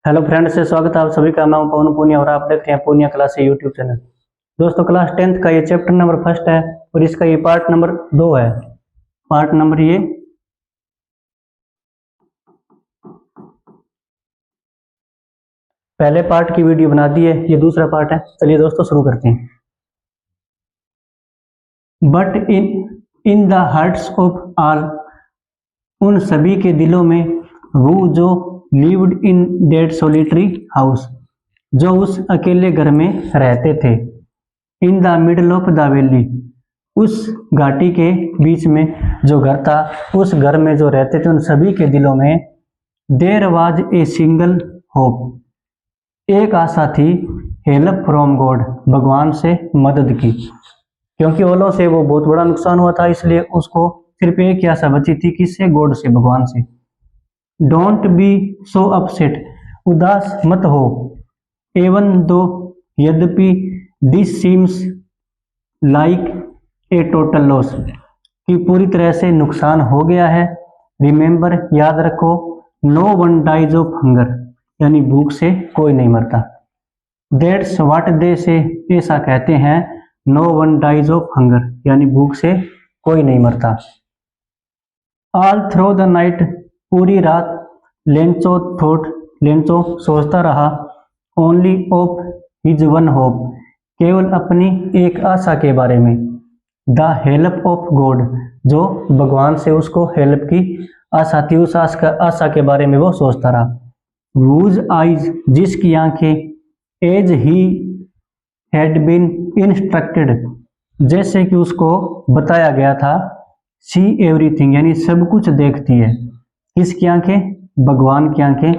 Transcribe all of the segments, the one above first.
Hello friends से स्वागत है आप सभी का। मैं हूं पवन पूनिया और आप देख रहे हैं पूनिया क्लास यूट्यूब चैनल। दोस्तों क्लास 10th का ये चैप्टर नंबर फर्स्ट है और इसका ये पार्ट नंबर 2 है। पार्ट नंबर ये पहले पार्ट की वीडियो बना दी है, ये दूसरा पार्ट है। चलिए दोस्तों शुरू करते हैं। But in the hearts of all, उन सभी के दिलों में, वो जो lived in that solitary house, जो उस अकेले घर में रहते थे, in the middle of the valley, उस घाटी के बीच में जो घर था, उस घर में जो रहते थे, उन सभी के दिलों में there was a single hope, एक आशा थी, हेल्प फ्रॉम गॉड, भगवान से मदद की। क्योंकि ओलों से वो बहुत बड़ा नुकसान हुआ था, इसलिए उसको सिर्फ एक ही आशा बची थी, किससे? गॉड से, भगवान से। डोंट बी सो अपसेट, उदास मत हो। एवन दो, यद्यपि, this seems like a total loss, कि पूरी तरह से नुकसान हो गया है। रिमेंबर, याद रखो, no one dies of hunger, यानी भूख से कोई नहीं मरता। दैट्स व्हाट दे से, ऐसा कहते हैं। No one dies of hunger, यानी भूख से कोई नहीं मरता। ऑल थ्रू द नाइट, पूरी रात, लेंचो सोचता रहा, only of his one hope, केवल अपनी एक आशा के बारे में। द हेल्प ऑफ गॉड, जो भगवान से उसको हेल्प की आशा थी, उस आशा के बारे में वो सोचता रहा। वूज आइज, जिसकी आंखें, as he had been instructed, जैसे कि उसको बताया गया था, सी एवरीथिंग, यानी सब कुछ देखती है। किसकी आंखें? भगवान की आंखें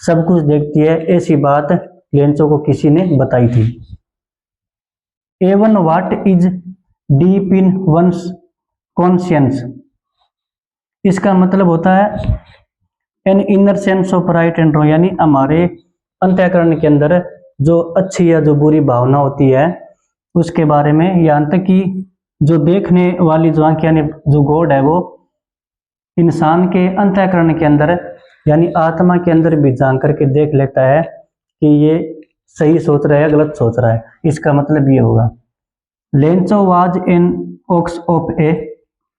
सब कुछ देखती है। ऐसी बात लेंचो को किसी ने बताई थी। Even what is deep in one's conscience, इसका मतलब होता है an inner sense of right and wrong, यानी हमारे अंतःकरण के अंदर जो अच्छी या जो बुरी भावना होती है उसके बारे में। यहाँ तक कि जो देखने वाली जो आंखें, यानी जो गॉड है, वो इंसान के अंतःकरण के अंदर, यानी आत्मा के अंदर भी जान करके देख लेता है कि ये सही सोच रहा है या गलत सोच रहा है। इसका मतलब ये होगा। Lencho was an ox of a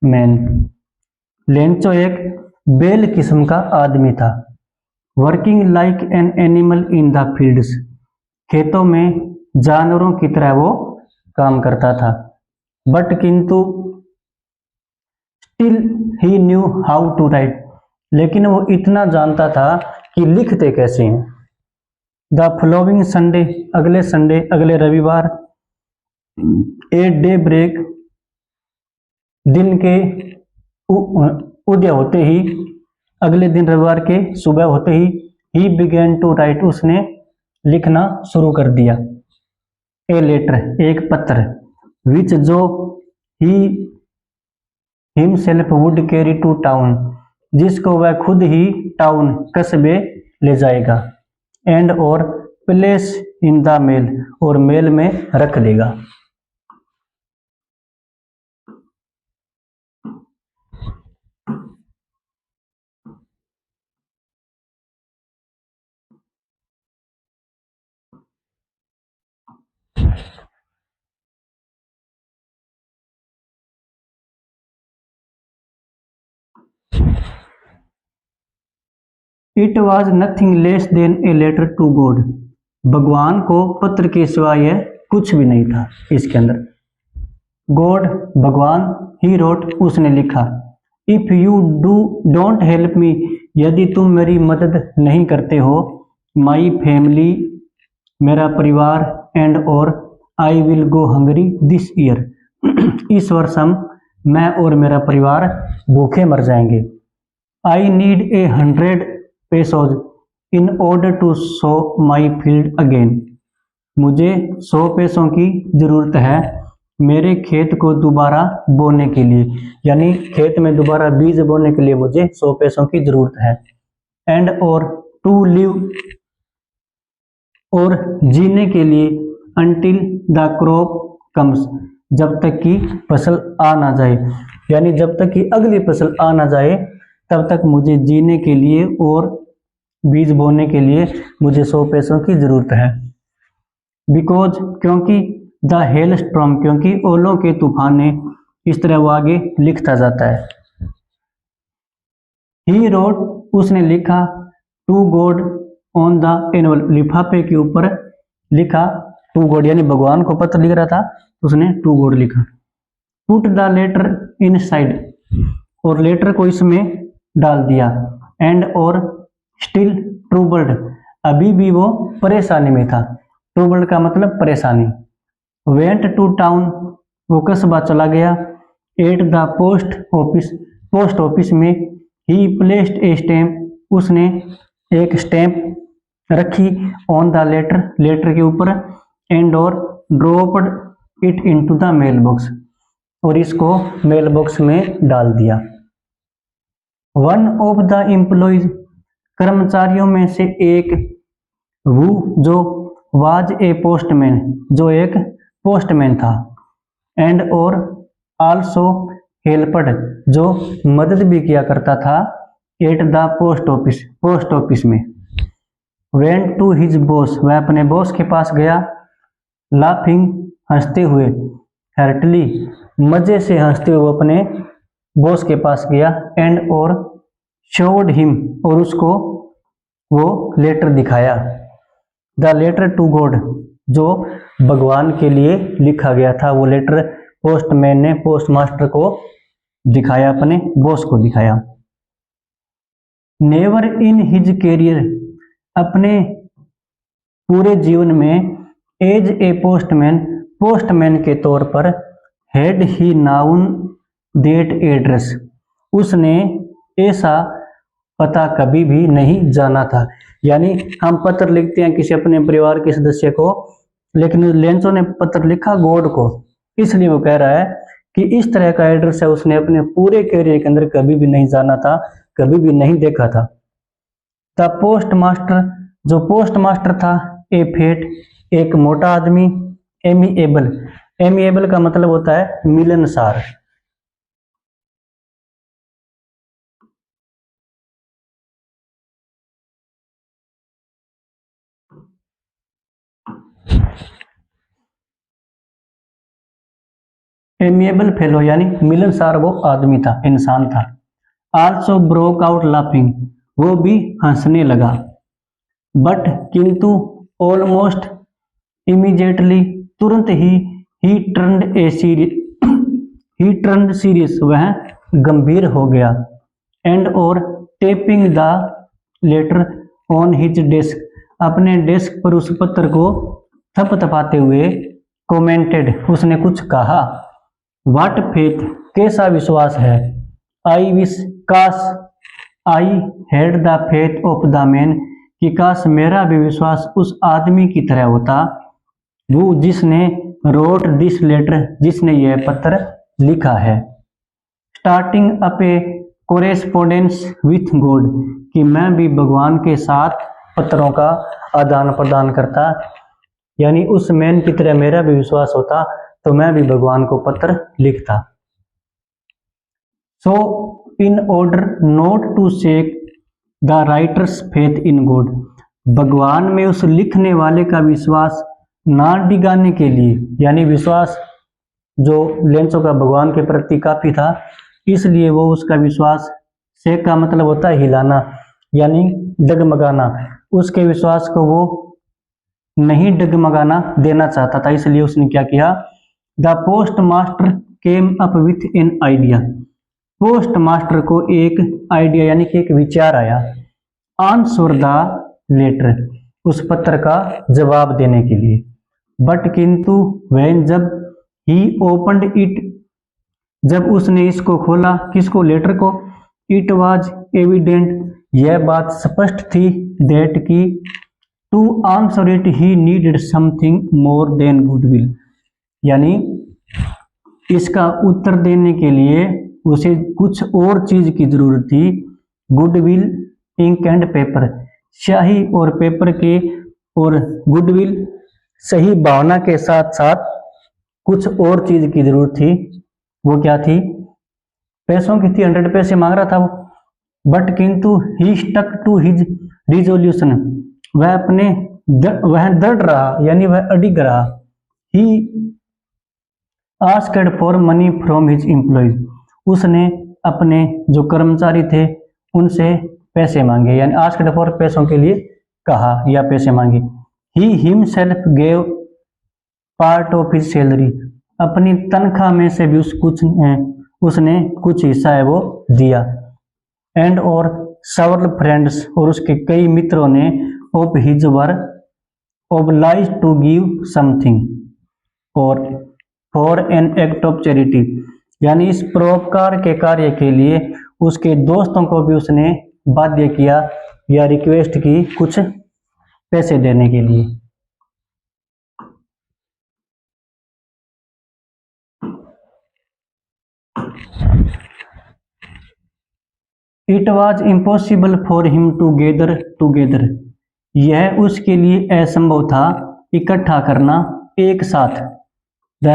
man, Lencho एक बेल किस्म का आदमी था। Working like an animal in the fields, खेतों में जानवरों की तरह वो काम करता था। बट किंतु, still he knew how to write, लेकिन वो इतना जानता था कि लिखते कैसे हैं। द फॉलोइंग संडे, अगले संडे, अगले रविवार, ए डे ब्रेक, दिन के उदय होते ही, अगले दिन रविवार के सुबह होते ही बिगेन टू राइट, उसने लिखना शुरू कर दिया। ए लेटर, एक पत्र, विच जो he himself would carry to town, जिसको वह खुद ही टाउन, कस्बे ले जाएगा। एंड और प्लेस इन द मेल, और मेल में रख देगा। It was nothing less than a letter to God, भगवान को पत्र के सिवाय यह कुछ भी नहीं था। इसके अंदर गॉड, भगवान, ही रोट, उसने लिखा। If you don't help me, यदि तुम मेरी मदद नहीं करते हो, माई फैमिली, मेरा परिवार, एंड और I will go hungry this year, इस वर्ष मैं और मेरा परिवार भूखे मर जाएंगे। I need 100 pesos in order to sow my field again, मुझे 100 पैसों की जरूरत है मेरे खेत को दोबारा बोने के लिए, यानी खेत में दोबारा बीज बोने के लिए मुझे 100 पैसों की जरूरत है। एंड और टू लिव, और जीने के लिए, अंटिल द क्रॉप कम्स, जब तक कि फसल आ ना जाए, यानी जब तक कि अगली फसल आ ना जाए तब तक मुझे जीने के लिए और बीज बोने के लिए मुझे 100 पैसों की जरूरत है। बिकॉज क्योंकि, द हेल स्ट्रॉम क्योंकि ओलों के तूफान ने, इस तरह वो आगे लिखता जाता है। ही रोड उसने लिखा, to God on the envelope लिफाफे के ऊपर लिखा टू गॉड, यानी भगवान को पत्र लिख रहा था, उसने टू गॉड लिखा। Put the letter inside और लेटर को इसमें डाल दिया। एंड और स्टिल ट्रूबल्ड अभी भी वो परेशानी में था। ट्रूबल्ड का मतलब परेशानी। वेंट टू टाउन वो कस्बा चला गया। एट द पोस्ट ऑफिस में ही प्लेस्ड ए स्टैम्प उसने एक स्टैम्प रखी ऑन द लेटर के ऊपर। एंड और dropped it into the mail box और इसको मेल बॉक्स में डाल दिया। वन ऑफ द एम्प्लॉइज कर्मचारियों में से एक, वो जो वाज ए पोस्टमैन जो एक पोस्टमैन था। एंड और आल्सो हेल्पड जो मदद भी किया करता था। एट द पोस्ट ऑफिस में। वेंट टू हिज बॉस वह अपने बॉस के पास गया। लाफिंग हंसते हुए। हर्टली मजे से हंसते हुए वो अपने बॉस के पास गया। एंड और शोड हिम और उसको वो लेटर दिखाया। द लेटर टू गॉड जो भगवान के लिए लिखा गया था, वो लेटर पोस्टमैन ने पोस्टमास्टर को दिखाया, अपने बॉस को दिखाया। नेवर इन हिज कैरियर अपने पूरे जीवन में, एज ए पोस्टमैन के तौर पर, had he noun that address उसने ऐसा पता कभी भी नहीं जाना था। यानी हम पत्र लिखते हैं किसी अपने परिवार के सदस्य को, लेकिन लेंसो ने पत्र लिखा गॉड को, इसलिए वो कह रहा है कि इस तरह का एड्रेस है उसने अपने पूरे कैरियर के अंदर कभी भी नहीं जाना था, कभी भी नहीं देखा था। द पोस्टमास्टर जो पोस्टमास्टर था, ए फेट एक मोटा आदमी, एमिएबल का मतलब होता है मिलनसार। एमिएबल फेलो यानी मिलनसार वो आदमी था, इंसान था। आल्सो ब्रोक आउट लाफिंग वो भी हंसने लगा। बट किंतु ऑलमोस्ट इमीडिएटली तुरंत ही टर्न्ड सीरियस वह गंभीर हो गया। एंड और tapping the letter on his desk अपने डेस्क पर उस पत्र को थपथपाते हुए कमेंटेड उसने कुछ कहा। व्हाट फेथ कैसा विश्वास है। आई विश काश, I had the faith of the man कि काश मेरा भी विश्वास उस आदमी की तरह होता, वो जिसने रोट दिस लेटर जिसने यह पत्र लिखा है। Starting up A correspondence with God कि मैं भी भगवान के साथ पत्रों का आदान प्रदान करता, यानी उस मैन की तरह मेरा भी विश्वास होता तो मैं भी भगवान को पत्र लिखता। So in order not to shake the writer's faith in God भगवान में उस लिखने वाले का विश्वास ना डिगाने के लिए, यानी विश्वास जो लेंसो का भगवान के प्रति काफी था, इसलिए वो उसका विश्वास, शेक का मतलब होता है हिलाना यानी डगमगाना, उसके विश्वास को वो नहीं डगमगाना देना चाहता था, इसलिए उसने क्या किया। The post master came up with an idea post master को एक आइडिया यानी कि एक विचार आया। आंसर द लेटर उस पत्र का जवाब देने के लिए। बट किंतु वैन जब ही ओपनड इट जब उसने इसको खोला, किसको, लेटर को, इट वाज एविडेंट यह बात स्पष्ट थी, दैट की to answer it he needed something more than goodwill यानी इसका उत्तर देने के लिए उसे कुछ और चीज की जरूरत थी। गुडविल इंक एंड पेपर स्याही और पेपर के, और गुडविल सही भावना के साथ साथ कुछ और चीज की जरूरत थी। वो क्या थी? पैसों की थी, 100 पैसे मांग रहा था वो, बट किंतु ही स्टक टू हिज रिजोल्यूशन, वह दृढ़ रहा, यानी वह अडिग रहा। He asked for money from his employees, उसने अपने जो कर्मचारी थे उनसे पैसे मांगे, यानी आस्क्ड फॉर पैसों के लिए कहा या पैसे मांगे। He himself gave part of his salary, अपनी तनख्वाह में से भी उसने कुछ हिस्सा है वो दिया। एंड और सेवरल फ्रेंड्स, और उसके कई मित्रों ने of his were obliged to give something और for an act of charity, यानी इस परोपकार के कार्य के लिए उसके दोस्तों को भी उसने बाध्य किया या रिक्वेस्ट की कुछ पैसे देने के लिए। It was impossible for him to gather together, यह उसके लिए असंभव था इकट्ठा करना एक साथ। द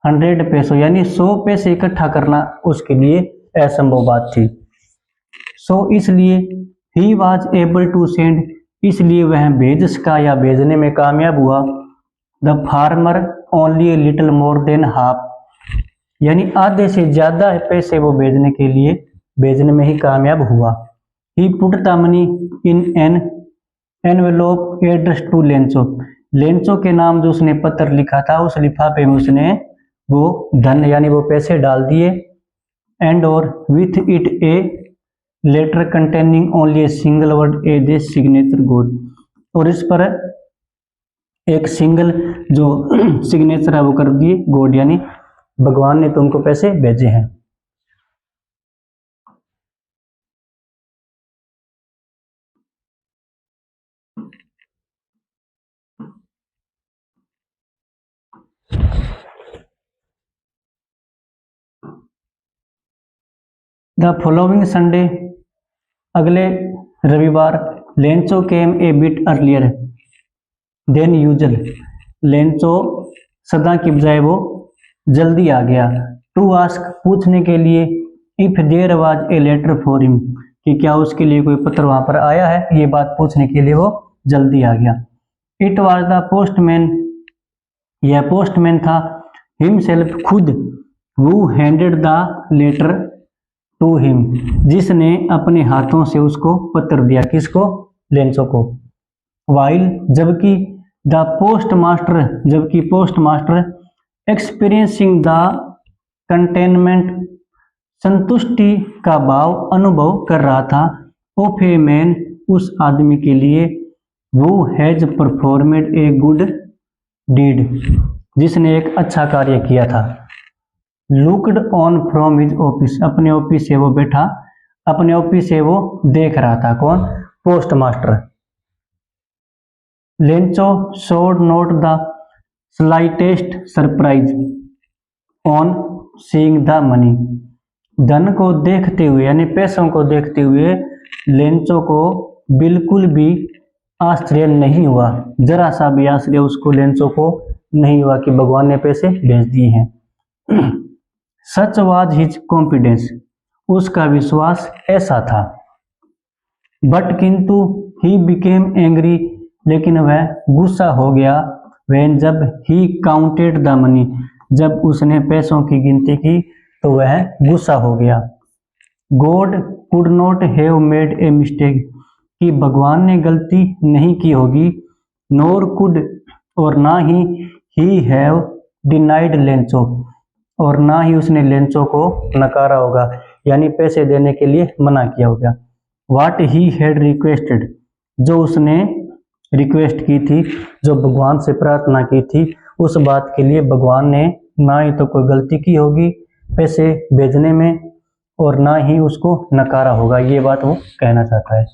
100 पैसो, यानी 100 पैसे इकट्ठा करना उसके लिए असंभव बात थी। सो इसलिए he was able to send, इसलिए वह भेज सका या भेजने में कामयाब हुआ। The farmer only a little more than half, यानी आधे से ज्यादा पैसे वो भेजने में ही कामयाब हुआ। He put the money in an envelope address to Lencho, Lencho के नाम जो उसने पत्र लिखा था उस लिफाफे में उसने वो धन यानी वो पैसे डाल दिए। एंड और with it a letter containing only a single word a the signature God, और इस पर एक सिंगल जो सिग्नेचर है वो कर दिए गॉड, यानी भगवान ने तुमको पैसे भेजे हैं। द फॉलोइंग संडे, अगले रविवार, लेंचो केम ए bit earlier than usual, Lencho सदा की बजाय वो जल्दी आ गया। टू आस्क, पूछने के लिए, if there was a letter for him, कि क्या उसके लिए कोई पत्र वहां पर आया है, ये बात पूछने के लिए वो जल्दी आ गया। इट वाज द पोस्टमैन, यह पोस्टमैन था, हिमसेल्फ खुद, who handed the letter to him, जिसने अपने हाथों से उसको पत्र दिया, किसको, लेंचो को। वाइल, जबकि द पोस्टमास्टर, जबकि पोस्टमास्टर एक्सपीरियंसिंग द कंटेनमेंट, संतुष्टि का भाव अनुभव कर रहा था, ऑफ ए मैन, उस आदमी के लिए, वो हैज परफॉर्मेड ए गुड डीड, जिसने एक अच्छा कार्य किया था। Looked on from his office, अपने ऑफिस से वो बैठा, अपने ऑफिस से वो देख रहा था, कौन, postmaster. Lencho showed note the slightest surprise on seeing the money, धन को देखते हुए यानी पैसों को देखते हुए लेंचो को बिल्कुल भी आश्चर्य नहीं हुआ, जरा सा भी आश्चर्य उसको लेंचो को नहीं हुआ कि भगवान ने पैसे भेज दिए हैं। सच वाज हिज कॉन्फिडेंस, उसका विश्वास ऐसा था। बट किंतु ही बिकेम एंग्री, लेकिन वह गुस्सा हो गया। व्हेन, जब ही काउंटेड द मनी, जब उसने पैसों की गिनती की तो वह गुस्सा हो गया। God could not have made a mistake, कि भगवान ने गलती नहीं की होगी। नोर कुड, और ना ही हैव डिनाइड लेंचो, और ना ही उसने लेंचो को नकारा होगा, यानी पैसे देने के लिए मना किया होगा। व्हाट ही हैड रिक्वेस्टेड, जो उसने रिक्वेस्ट की थी, जो भगवान से प्रार्थना की थी, उस बात के लिए भगवान ने ना ही तो कोई गलती की होगी पैसे भेजने में, और ना ही उसको नकारा होगा, ये बात वो कहना चाहता है।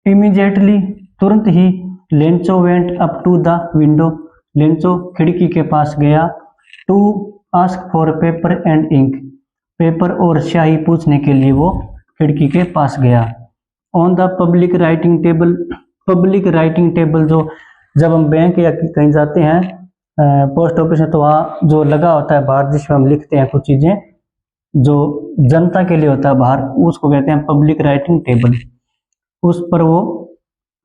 इमीडिएटली, तुरंत ही, Lencho went up to the window, Lencho खिड़की के पास गया। To ask for paper and ink, paper और स्याही पूछने के लिए वो खिड़की के पास गया। On the public writing table जो जब हम बैंक या कहीं जाते हैं पोस्ट ऑफिस में, तो वहाँ जो लगा होता है बाहर जिसमें हम लिखते हैं कुछ चीज़ें जो जनता के लिए होता है बाहर, उसको कहते हैं पब्लिक राइटिंग टेबल। उस पर वो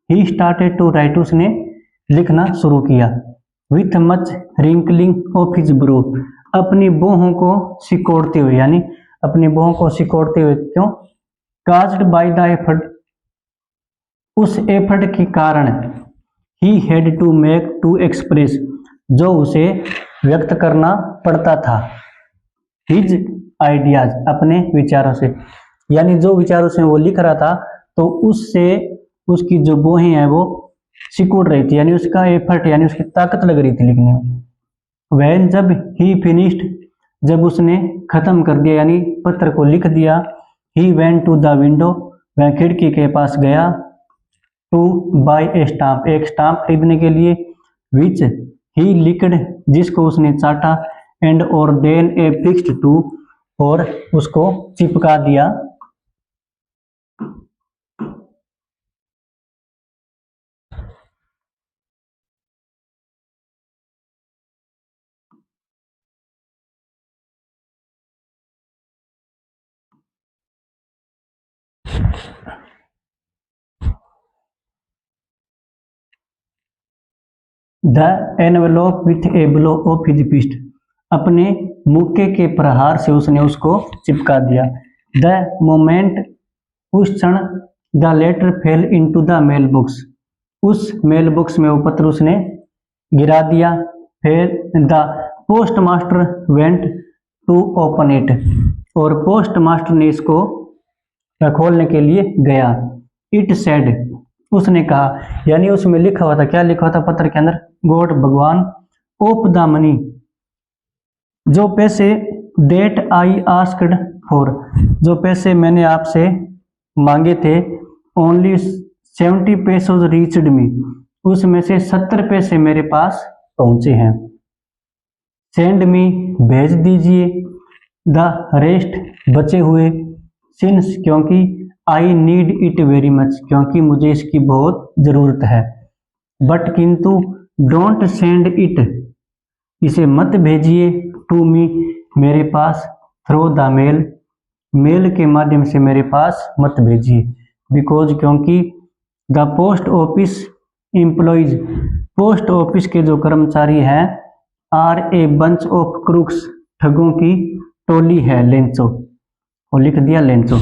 ही स्टार्टेड टू राइट, उसने लिखना शुरू किया। With much wrinkling of his bro, अपनी बाहों को सिकोड़ते हुए, यानी अपनी बाहों को सिकोड़ते हुए क्यों? काज्ड बाय द एफर्ट, उस एफर्ट के कारण। He had to make to express, जो उसे व्यक्त करना पड़ता था। हिज आइडियाज, अपने विचारों से, यानी जो विचारों से वो लिख रहा था तो उससे उसकी जो बाहें हैं वो सिकुड़ रही थी, यानी उसका एफर्ट, यानी उसकी ताकत लग रही थी लिखने में। वैन, जब ही फिनिश्ड, जब उसने खत्म कर दिया यानी पत्र को लिख दिया। He went to the window, वह खिड़की के पास गया। टू बाय ए स्टाम्प, एक स्टाम्प खरीदने के लिए। विच ही लिक्ड, जिसको उसने चाटा। एंड और देन ए फिक्स्ड टू, और उसको चिपका दिया। The envelope with a blow of his fist, अपने मुक्के के प्रहार से उसने उसको चिपका दिया। द मोमेंट, उस क्षण। The letter fell into the mail box, उस मेल बॉक्स में वो पत्र उसने गिरा दिया। फिर the post master went to open it, और पोस्ट मास्टर ने इसको खोलने के लिए गया। इट सेड, उसने कहा, यानी उसमें लिखा हुआ था, क्या लिखा हुआ था पत्र के अंदर? गॉड, भगवान। ऑफ द मनी, जो पैसे। डेट आई आस्क्ड फॉर, जो पैसे मैंने आपसे मांगे थे। ओनली 70 पैसोज रीच्ड मी, उसमें से 70 पैसे मेरे पास पहुंचे हैं। सेंड मी, भेज दीजिए। द रेस्ट, बचे हुए। सिंस, क्योंकि। I need it very much, क्योंकि मुझे इसकी बहुत ज़रूरत है। बट, किंतु। डोंट सेंड इट, इसे मत भेजिए। टू मी, मेरे पास। थ्रो द मेल, मेल के माध्यम से मेरे पास मत भेजिए। बिकॉज, क्योंकि। The post office employees, post office के जो कर्मचारी हैं। Are a bunch of crooks, ठगों की टोली है। लेंचो, और लिख दिया लेंचो।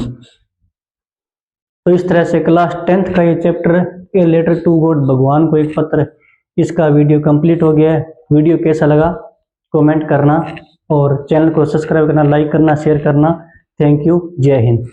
तो इस तरह से क्लास 10th का ये chapter, a letter to God, भगवान को एक पत्र, इसका वीडियो कंप्लीट हो गया है। वीडियो कैसा लगा कमेंट करना, और चैनल को सब्सक्राइब करना, लाइक करना, शेयर करना। थैंक यू, जय हिंद।